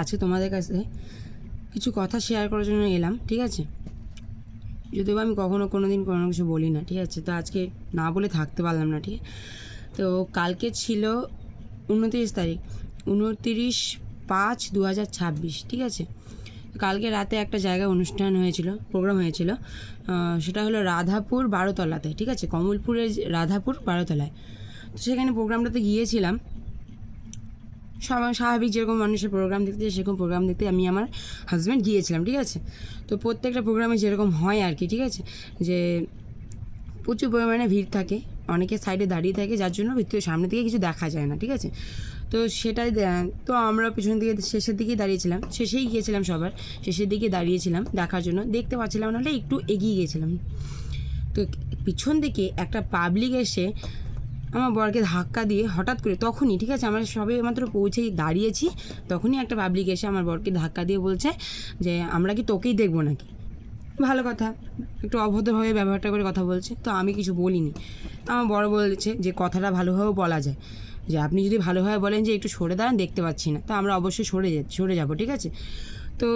আজকে তোমাদের কাছে কিছু কথা শেয়ার করার জন্য এলাম, ঠিক আছে? যদিও আমি কখনো কোনো দিন কোনো কিছু বলি না, ঠিক আছে? তো আজকে না বলে থাকতে পারলাম না, ঠিক আছে? তো কালকে ছিল 29 তারিখ, 29/5/2026, ঠিক আছে? কালকে রাতে একটা জায়গায় অনুষ্ঠান হয়েছিল, প্রোগ্রাম হয়েছিল। সেটা হলো রাধাপুর 12তলাতে, ঠিক আছে? কমলপুরের রাধাপুর 12তলায়। তো সেখানে প্রোগ্রামটাতে গিয়েছিলাম। স্বাভাবিক যেরকম মানুষের প্রোগ্রাম দেখতে সেরকম প্রোগ্রাম দেখতে আমি আমার হাজব্যান্ড গিয়েছিলাম, ঠিক আছে? তো প্রত্যেকটা প্রোগ্রামে যেরকম হয় আর কি, ঠিক আছে? যে প্রচুর পরিমাণে ভিড় থাকে, অনেকে সাইডে দাঁড়িয়ে থাকে, যার জন্য ভিতরে সামনে থেকে কিছু দেখা যায় না, ঠিক আছে? তো সেটাই তো আমরা পিছন দিকে শেষের দিকেই দাঁড়িয়েছিলাম, শেষেই গিয়েছিলাম, সবার শেষের দিকে দাঁড়িয়েছিলাম দেখার জন্য, দেখতে পাচ্ছিলাম নাহলে একটু এগিয়ে গিয়েছিলাম। তো পিছন দিকে একটা পাবলিক এসে আমার বরকে ধাক্কা দিয়ে হঠাৎ করে তখনই, ঠিক আছে, আমরা সবে মাত্র পৌঁছেই দাঁড়িয়েছি, তখনই একটা পাবলিক এসে আমার বরকে ধাক্কা দিয়ে বলছে যে আমরা কি তোকেই দেখবো নাকি? ভালো কথা, একটু অভদ্রভাবে ব্যবহারটা করে কথা বলছে, তো আমি কিছু বলিনি। আমার বড় বলছে যে কথাটা ভালোভাবেও বলা যায়, যে আপনি যদি ভালোভাবে বলেন যে একটু সরে দাঁড়ান, দেখতে পাচ্ছি না, তো আমরা অবশ্যই সরে যাবো, ঠিক আছে? তো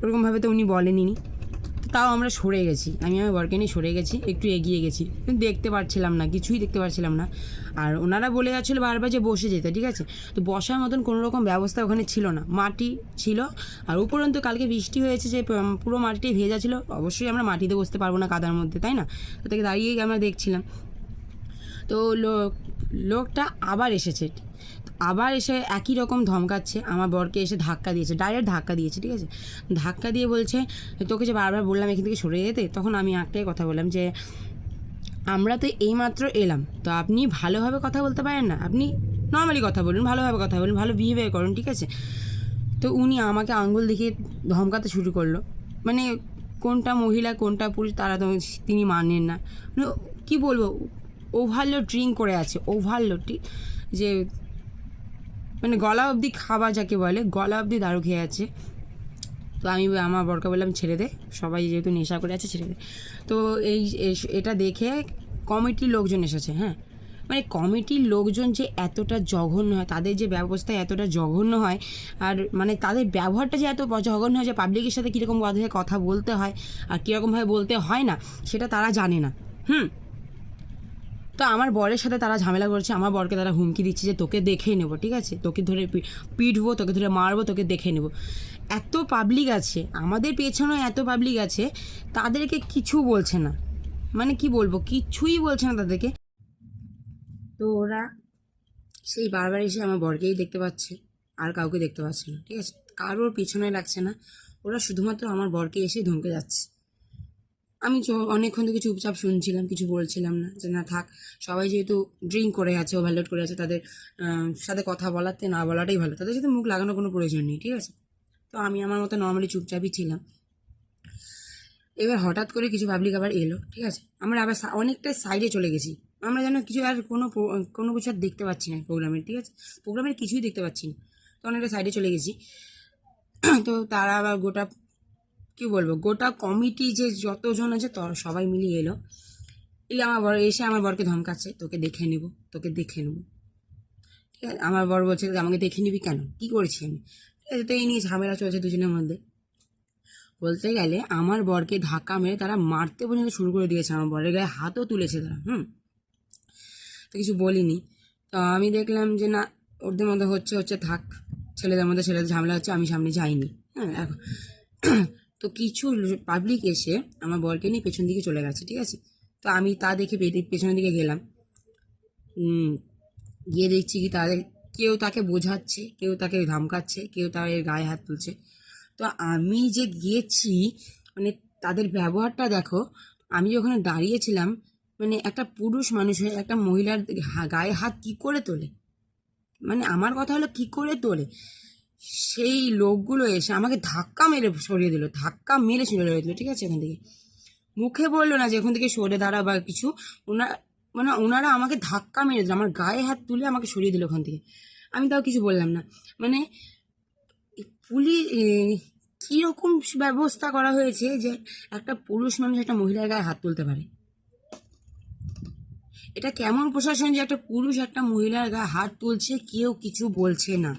ওরকমভাবে তো উনি বলেনি, তাও আমরা সরে গেছি, আমি আমার বরকে নিয়ে সরে গেছি, একটু এগিয়ে গেছি, কিন্তু দেখতে পাচ্ছিলাম না, কিছুই দেখতে পাচ্ছিলাম না। আর ওনারা বলে যাচ্ছিলো বারবার যে বসে যেতে, ঠিক আছে? তো বসার মতন কোনো রকম ব্যবস্থা ওখানে ছিল না, মাটি ছিল। আর উপরন্তু কালকে বৃষ্টি হয়েছে, যে পুরো মাটিটাই ভেজা ছিল, অবশ্যই আমরা মাটিতে বসতে পারবো না কাদার মধ্যে, তাই না? তো থেকে দাঁড়িয়েই আমরা দেখছিলাম। তো লোকটা আবার এসেছে, আবার এসে একই রকম ধমকাচ্ছে, আমার বরকে এসে ধাক্কা দিয়েছে, ডাইরেক্ট ধাক্কা দিয়েছে, ঠিক আছে? ধাক্কা দিয়ে বলছে তোকে যে বারবার বললাম এখান থেকে সরে যেতে, তখন আমি একটাই কথা বললাম যে আমরা তো এইমাত্র এলাম, তো আপনি ভালোভাবে কথা বলতে পারেন না? আপনি নর্মালি কথা বলুন, ভালোভাবে কথা বলুন, ভালো বিহেভিয়ার করুন, ঠিক আছে? তো উনি আমাকে আঙ্গুল দেখিয়ে ধমকাতে শুরু করলো, মানে কোনটা মহিলা কোনটা পুরুষ তারা তো তিনি মানেন না, মানে কী বলবো, ওভারলোড ড্রিঙ্ক করে আছে, ওভারলোড, যে মানে গলা অবধি খাওয়া যাকে বলে, গলা অবধি দারু খেয়ে আছে। তো আমি আমার বরকে বললাম ছেড়ে দে, সবাই যেহেতু নেশা করে আছে ছেড়ে দে। তো এটা দেখে কমিটির লোকজন এসেছে, হ্যাঁ, মানে কমিটির লোকজন যে এতটা জঘন্য হয়, তাদের যে ব্যবস্থা এতটা জঘন্য হয়, আর মানে তাদের ব্যবহারটা যে এত জঘন্য হয়, যে পাবলিকের সাথে কীরকম কথা বলতে হয় আর কীরকমভাবে বলতে হয় না, সেটা তারা জানে না। তো আমার বরের সাথে তারা ঝামেলা করছে, আমার বরকে তারা হুমকি দিচ্ছে যে তোকে দেখে নেবো, ঠিক আছে? তোকে ধরে পিটবো, তোকে ধরে মারবো, তোকে দেখে নেবো। এত পাবলিক আছে আমাদের পেছনে, এত পাবলিক আছে, তাদেরকে কিছু বলছে না, মানে কি বলবো, কিছুই বলছে না তাদেরকে। তো ওরা সেই বারবার এসে আমার বরকেই দেখতে পাচ্ছে, আর কাউকে দেখতে পাচ্ছে না, ঠিক আছে? কারোর পিছনে লাগছে না, ওরা শুধুমাত্র আমার বরকে এসে ধমকে যাচ্ছে। আমি অনেকক্ষণ থেকে চুপচাপ শুনছিলাম, কিছু বলছিলাম না, যে না থাক, সবাই যেহেতু ড্রিঙ্ক করে আছে, ওভারলোড করে আছে, তাদের সাথে কথা বলাতে না বলাটাই ভালো, তাদের সাথে মুখ লাগানোর কোনো প্রয়োজন নেই, ঠিক আছে? তো আমি আমার মতো নর্মালি চুপচাপই ছিলাম। এবার হঠাৎ করে কিছু পাবলিক আবার এলো, ঠিক আছে? আমরা আবার অনেকটা সাইডে চলে গেছি, আমরা যেন কিছু আর কোনো কিছু আর দেখতে পাচ্ছি না প্রোগ্রামের, ঠিক আছে? প্রোগ্রামের কিছুই দেখতে পাচ্ছি না, তো অনেকটা সাইডে চলে গেছি। তো তারা আবার কি বলবো, গোটা কমিটি যে যতজন আছে সবাই মিলিয়ে এলো, আমার বর এসে আমার বরকে ধমকাচ্ছে, তোকে দেখে নেব, তোকে দেখে নেব, ঠিক আছে? আমার বর বলছে আমাকে দেখে নিবি কেন, কি করেছি আমি? ঠিক আছে, তো এই নিয়ে ঝামেলা চলছে দুজনের মধ্যে। বলতে গেলে আমার বরকে ধাক্কা মেরে তারা মারতে পর্যন্ত শুরু করে দিয়েছে, আমার বরের গায়ে হাতও তুলেছে তারা। তো কিছু বলিনি। তো আমি দেখলাম যে না, ওদের মধ্যে হচ্ছে থাক, ছেলেদের ঝামেলা হচ্ছে, আমি সামনে যাইনি। হ্যাঁ, এখন তো কিছু পাবলিক এসে আমার বরকে নিয়ে পেছন দিকে চলে গেছে, ঠিক আছে? তো আমি তা দেখে পেছনের দিকে গেলাম। গিয়ে দেখছি কি তাদের কেউ তাকে বোঝাচ্ছে, কেউ তাকে ধমকাচ্ছে, কেউ তার গায়ে হাত তুলছে। তো আমি যে গিয়েছি, মানে তাদের ব্যবহারটা দেখো। আমি ওখানে দাঁড়িয়েছিলাম, মানে একটা পুরুষ মানুষ হয়ে একটা মহিলার গায়ে হাত কি করে তোলে, মানে আমার কথা হলো কি করে তোলে? সেই লোকগুলো এসে আমাকে ধাক্কা মেরে সরিয়ে দিল, ঠিক আছে? এখান থেকে মুখে বললো না যে এখান থেকে সরে দাঁড়া বা কিছু, ওনারা আমাকে ধাক্কা মেরে দিল, আমার গায়ে হাত তুলে আমাকে সরিয়ে দিল ওখান থেকে। আমি তাও কিছু বললাম না, মানে পুলিশ কীরকম ব্যবস্থা করা হয়েছে যে একটা পুরুষ মানুষ একটা মহিলার গায়ে হাত তুলতে পারে? এটা কেমন প্রশাসন যে একটা পুরুষ একটা মহিলার গায়ে হাত তুলছে, কেউ কিছু বলছে না,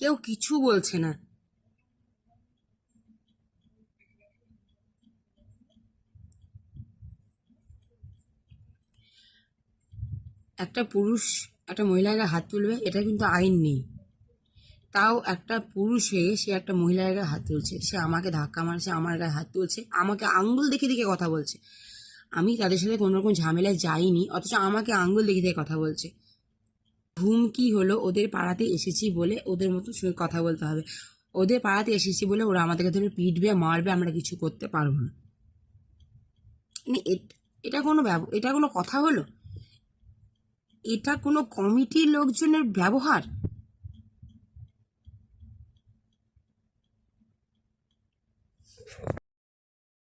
কেউ কিছু বলছে না। একটা পুরুষ একটা মহিলার গায়ে হাত তুলবে, এটা কিন্তু আইন নেই। তাও একটা পুরুষ হয়ে সে একটা মহিলার গায়ে হাত তুলছে, সে আমাকে ধাক্কা মারছে, আমার গায়ে হাত তুলছে, আমাকে আঙ্গুল দেখে দেখে কথা বলছে। আমি তাদের সাথে কোনো রকম ঝামেলায় যাইনি, অথচ আমাকে আঙ্গুল দেখে দেখে কথা বলছে। হুমকি হলো ওদের পাড়াতে এসেছি বলে ওদের মতো সঙ্গে কথা বলতে হবে, ওদের পাড়াতে এসেছি বলে ওরা আমাদেরকে ধরে পিটবে, মারবে, আমরা কিছু করতে পারবো না। মানে এটা এটা কোনো কথা হলো? এটা কোনো কমিটির লোকজনের ব্যবহার?